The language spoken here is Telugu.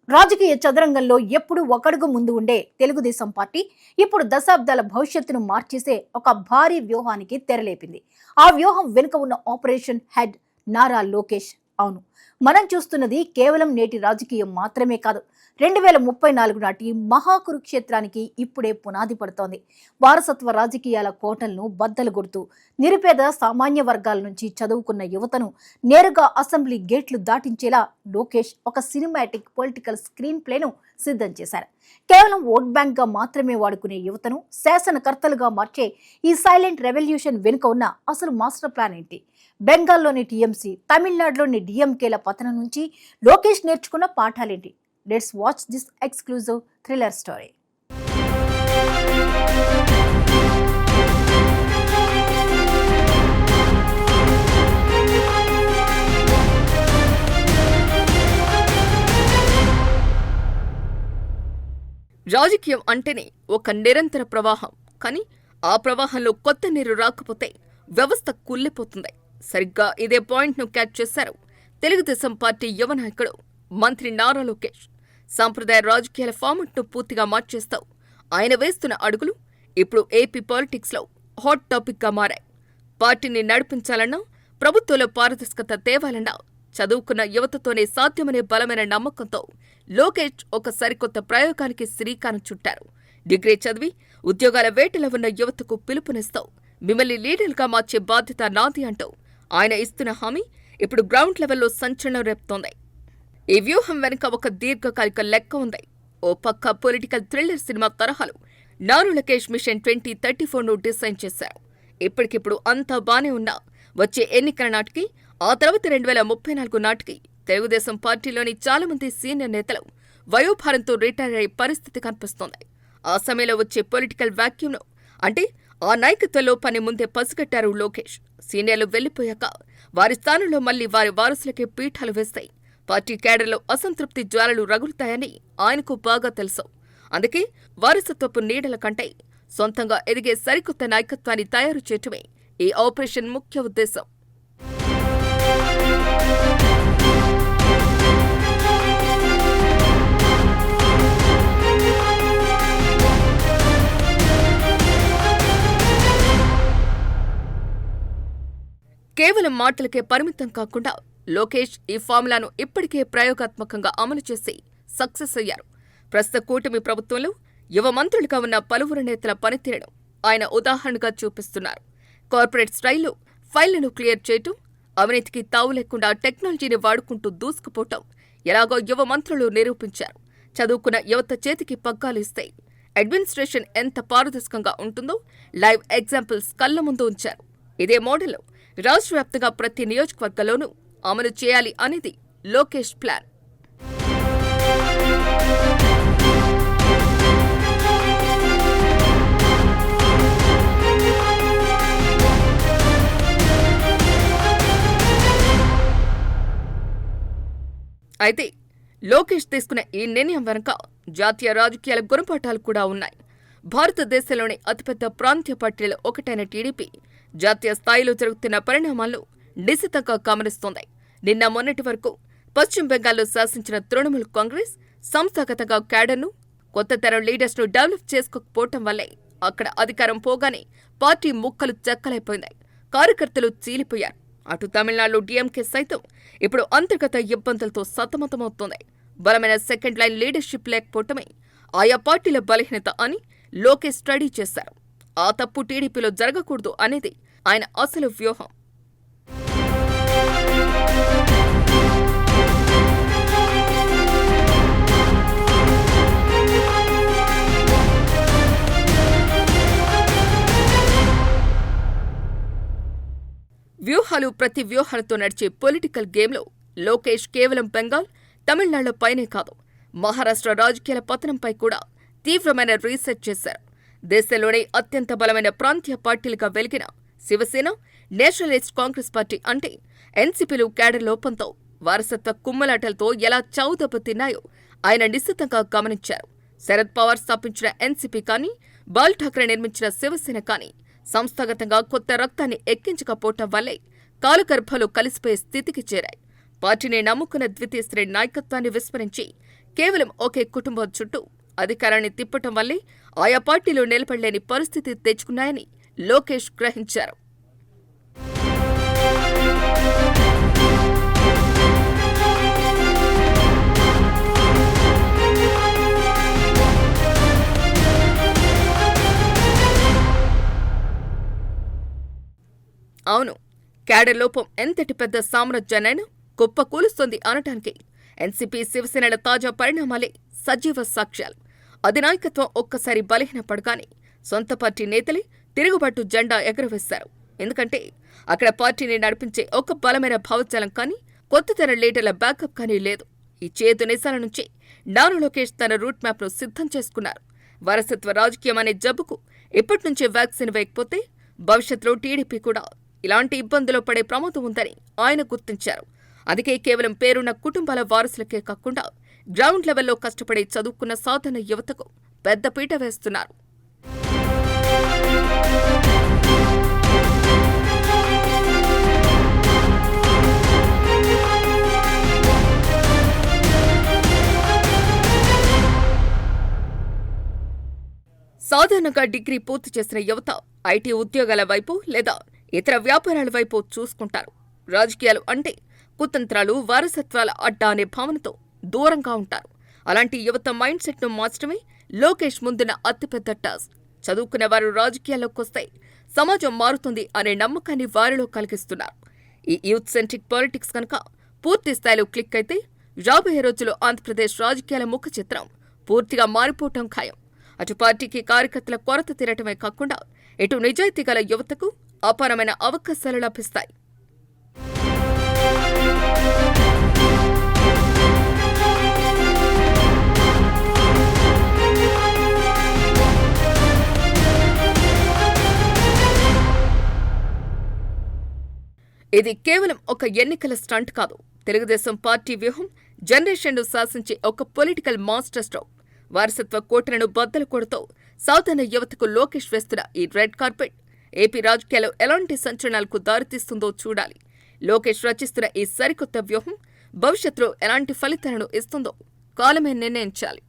రాజకీయ చదరంగంలో ఎప్పుడు ఒకడుగు ముందు ఉండే తెలుగుదేశం పార్టీ ఇప్పుడు దశాబ్దాల భవిష్యత్తును మార్చేసే ఒక భారీ వ్యూహానికి తెరలేపింది. ఆ వ్యూహం వెనుక ఉన్న ఆపరేషన్ హెడ్ నారా లోకేష్. అవును, మనం చూస్తున్నది కేవలం నేటి రాజకీయం మాత్రమే కాదు, 2034 నాటి మహాకురుక్షేత్రానికి ఇప్పుడే పునాది పడుతోంది. వారసత్వ రాజకీయాల కోటలను బద్దలు కొడుతూ నిరుపేద సామాన్య వర్గాల నుంచి చదువుకున్న యువతను నేరుగా అసెంబ్లీ గేట్లు దాటించేలా లోకేష్ ఒక సినిమాటిక్ పొలిటికల్ స్క్రీన్ ప్లేను సిద్ధం చేశారు. కేవలం ఓట్ బ్యాంక్ గా మాత్రమే వాడుకునే యువతను శాసనకర్తలుగా మార్చే ఈ సైలెంట్ రెవల్యూషన్ వెనుక ఉన్న అసలు మాస్టర్ ప్లాన్ ఏంటి? బెంగాల్లోని టీఎంసీ, తమిళనాడులోని డిఎంకేల పతనం నుంచి లోకేష్ నేర్చుకున్న పాఠాలేంటి? Let's watch this exclusive thriller story. రాజకీయం అంటేనే ఒక నిరంతర ప్రవాహం. కానీ ఆ ప్రవాహంలో కొత్త నీరు రాకపోతే వ్యవస్థ కుళ్ళిపోతుంది. సరిగ్గా ఇదే పాయింట్ను క్యాచ్ చేశారు తెలుగుదేశం పార్టీ యువ నాయకుడు మంత్రి నారా లోకేష్. సాంప్రదాయ రాజకీయాల ఫార్మాట్ను పూర్తిగా మార్చేస్తూ ఆయన వేస్తున్న అడుగులు ఇప్పుడు ఏపీ పాలిటిక్స్లో హాట్ టాపిక్గా మారాయి. పార్టీని నడిపించాలన్నా, ప్రభుత్వంలో పారదర్శకత తేవాలన్నా చదువుకున్న యువతతోనే సాధ్యమనే బలమైన నమ్మకంతో లోకేష్ ఒక సరికొత్త ప్రయోగానికి శ్రీకారం చుట్టారు. డిగ్రీ చదివి ఉద్యోగాల వేటలో ఉన్న యువతకు పిలుపునిస్తూ మిమ్మల్ని లీడర్గా మార్చే బాధ్యత నాది అంటూ ఆయన ఇస్తున్న హామీ ఇప్పుడు గ్రౌండ్ లెవెల్లో సంచలనం రేపుతోంది. ఈ వ్యూహం వెనుక ఒక దీర్ఘకాలిక లెక్క ఉంది. ఓ పక్క పొలిటికల్ థ్రిల్లర్ సినిమా తరహాలో నారా లోకేష్ మిషన్ 2034ను డిజైన్ చేశారు. ఇప్పటికిప్పుడు అంతా బానే ఉన్నా వచ్చే ఎన్నికల నాటికి, ఆ తర్వాత 2034 నాటికి తెలుగుదేశం పార్టీలోని చాలా మంది సీనియర్ నేతలు వయోభారంతో రిటైర్ అయ్యే పరిస్థితి కనిపిస్తోంది. ఆ సమయంలో వచ్చే పొలిటికల్ వాక్యూమ్ను, అంటే ఆ నాయకత్వ లోపాన్ని ముందే పసిగట్టారు లోకేష్. సీనియర్లు వెళ్లిపోయాక వారి స్థానంలో మళ్లీ వారి వారసులకే పీఠాలు వేస్తాయి. పార్టీ కేడర్లో అసంతృప్తి జ్వాలలు రగులుతాయని ఆయనకు బాగా తెలుసు. అందుకే వారసత్వపు నీడల కంటే సొంతంగా ఎదిగే సరికొత్త నాయకత్వాన్ని తయారు చేయటమే ఈ ఆపరేషన్ ముఖ్య ఉద్దేశం. కేవలం మాటలకే పరిమితం కాకుండా లోకేష్ ఈ ఫార్ములాను ఇప్పటికే ప్రయోగాత్మకంగా అమలు చేసి సక్సెస్ అయ్యారు. ప్రస్తుత కూటమి ప్రభుత్వంలో యువ మంత్రులుగా ఉన్న పలువురు నేతల పనితీరను ఆయన ఉదాహరణగా చూపిస్తున్నారు. కార్పొరేట్ స్టైల్లో ఫైళ్లను క్లియర్ చేయటం, అవినీతికి తావు లేకుండా టెక్నాలజీని వాడుకుంటూ దూసుకుపోవటం ఎలాగో యువ మంత్రులు నిరూపించారు. చదువుకున్న యువత చేతికి పగ్గాలు ఇస్తే అడ్మినిస్ట్రేషన్ ఎంత పారదర్శకంగా ఉంటుందో లైవ్ ఎగ్జాంపుల్స్ కళ్ల ముందు ఉంచారు. ఇదే మోడల్లో రాష్ట్ర వ్యాప్తంగా ప్రతి నియోజకవర్గంలోనూ అమలు చేయాలి అనేది లోకేష్ ప్లాన్. అయితే లోకేష్ తీసుకున్న ఈ నిర్ణయం వెనుక జాతీయ రాజకీయాల గుణపాఠాలు కూడా ఉన్నాయి. భారతదేశంలోని అతిపెద్ద ప్రాంతీయ పార్టీల ఒకటైన టీడీపీ జాతీయ స్థాయిలో జరుగుతున్న పరిణామాలను నిశితంగా గమనిస్తోంది. నిన్న మొన్నటి వరకు పశ్చిమ బెంగాల్లో శాసించిన తృణమూల్ కాంగ్రెస్ సంస్థాగతంగా క్యాడర్ను, కొత్త తరం లీడర్స్ను డెవలప్ చేసుకోకపోవటం వల్లే అక్కడ అధికారం పోగానే పార్టీ ముక్కలు చెక్కలైపోయింది. కార్యకర్తలు చీలిపోయారు. అటు తమిళనాడులో డీఎంకే సైతం ఇప్పుడు అంతర్గత ఇబ్బందులతో సతమతమవుతోంది. బలమైన సెకండ్ లైన్ లీడర్షిప్ లేకపోవటమే ఆయా పార్టీల బలహీనత అని లోకేష్ స్టడీ చేశారు. ఆ తప్పు టీడీపీలో జరగకూడదు అనేది ఆయన అసలు వ్యూహం. వ్యూహాలు ప్రతి వ్యూహాలతో నడిచే పొలిటికల్ గేమ్లో లోకేష్ కేవలం బెంగాల్, తమిళనాడులో పైనే కాదు, మహారాష్ట్ర రాజకీయాల పతనంపై కూడా తీవ్రమైన రీసెర్చ్ చేశారు. దేశంలోనే అత్యంత బలమైన ప్రాంతీయ పార్టీలుగా వెలిగిన శివసేన, నేషనలిస్ట్ కాంగ్రెస్ పార్టీ అంటే ఎన్సీపీలు క్యాడర్ లోపంతో, వారసత్వ కుమ్మలాటలతో ఎలా చౌదెబ్బతిన్నాయో ఆయన నిశితంగా గమనించారు. శరద్ పవార్ స్థాపించిన ఎన్సీపీ కానీ, బాల్ ఠాక్రే నిర్మించిన శివసేన కానీ సంస్థాగతంగా కొత్త రక్తాన్ని ఎక్కించకపోవటం వల్లే కాలగర్భంలో కలిసిపోయే స్థితికి చేరాయి. పార్టీని నమ్ముకున్న ద్వితీయ శ్రేణి నాయకత్వాన్ని విస్మరించి కేవలం ఒకే కుటుంబం చుట్టూ అధికారాన్ని తిప్పటం వల్లే ఆయా పార్టీలు నిలబడలేని పరిస్థితి తెచ్చుకున్నాయని లోకేష్ గ్రహించారు. అవును, క్యాడర్ లోపం ఎంతటి పెద్ద సామ్రాజ్యాన్నైనా కుప్పకూలుస్తోంది అనటానికి ఎన్సీపీ శివసేనల తాజా పరిణామాలే సజీవ సాక్ష్యాలు. అధినాయకత్వం ఒక్కసారి బలహీనపడగానే సొంత పార్టీ నేతలే తిరుగుబాటు జెండా ఎగరవేశారు. ఎందుకంటే అక్కడ పార్టీని నడిపించే ఒక బలమైన భావజాలం కానీ కొత్త తరం లీడర్ల బ్యాకప్ కానీ లేదు. ఈ చేదు నిశాల నుంచి నారా లోకేష్ తన రూట్ మ్యాప్ను సిద్ధం చేసుకున్నారు. వారసత్వ రాజకీయం అనే జబ్బుకు ఇప్పటి నుంచే వ్యాక్సిన్ వేయకపోతే భవిష్యత్తులో టీడీపీ కూడా ఇలాంటి ఇబ్బందులు పడే ప్రమాదం ఉందని ఆయన గుర్తించారు. అందుకే కేవలం పేరున్న కుటుంబాల వారసులకే కాకుండా గ్రౌండ్ లెవెల్లో కష్టపడి చదువుకున్న సాధారణ యువతకు పెద్ద పీట వేస్తున్నారు. సాధారణంగా డిగ్రీ పూర్తి చేసిన యువత ఐటీ ఉద్యోగాల వైపు లేదా ఇతర వ్యాపారాల వైపు చూసుకుంటారు. రాజకీయాలు అంటే కుతంత్రాలు, వారసత్వాల అడ్డా అనే భావనతో దూరంగా ఉంటారు. అలాంటి యువత మైండ్ సెట్ను మార్చడమే లోకేష్ ముందున్న అతిపెద్ద టాస్క్. చదువుకున్న వారు రాజకీయాల్లోకి వస్తే సమాజం మారుతుంది అనే నమ్మకాన్ని వారిలో కలిగిస్తున్నారు. ఈ యూత్ సెంట్రిక్ పాలిటిక్స్ కనుక పూర్తి స్థాయిలో క్లిక్ అయితే రాబోయే రోజుల్లో ఆంధ్రప్రదేశ్ రాజకీయాల ముఖ చిత్రం పూర్తిగా మారిపోవటం ఖాయం. అటు పార్టీకి కార్యకర్తల కొరత తీరటమే కాకుండా ఇటు నిజాయితీ గల యువతకు అపారమైన అవకాశాలు లభిస్తాయి. ఇది కేవలం ఒక ఎన్నికల స్టంట్ కాదు. తెలుగుదేశం పార్టీ వ్యూహం జనరేషన్ను శాసించే ఒక పొలిటికల్ మాస్టర్ స్ట్రోక్. వారసత్వ కోటలను బద్దలు కొడుతూ సాధారణ యువతకు లోకేష్ వేస్తున్న ఈ రెడ్ కార్పెట్ ఏపీ రాజకీయాల్లో ఎలాంటి సంచలనాలకు దారితీస్తుందో చూడాలి. లోకేష్ రచిస్తున్న ఈ సరికొత్త వ్యూహం భవిష్యత్తులో ఎలాంటి ఫలితాలను ఇస్తుందో కాలమే నిర్ణయించాలి.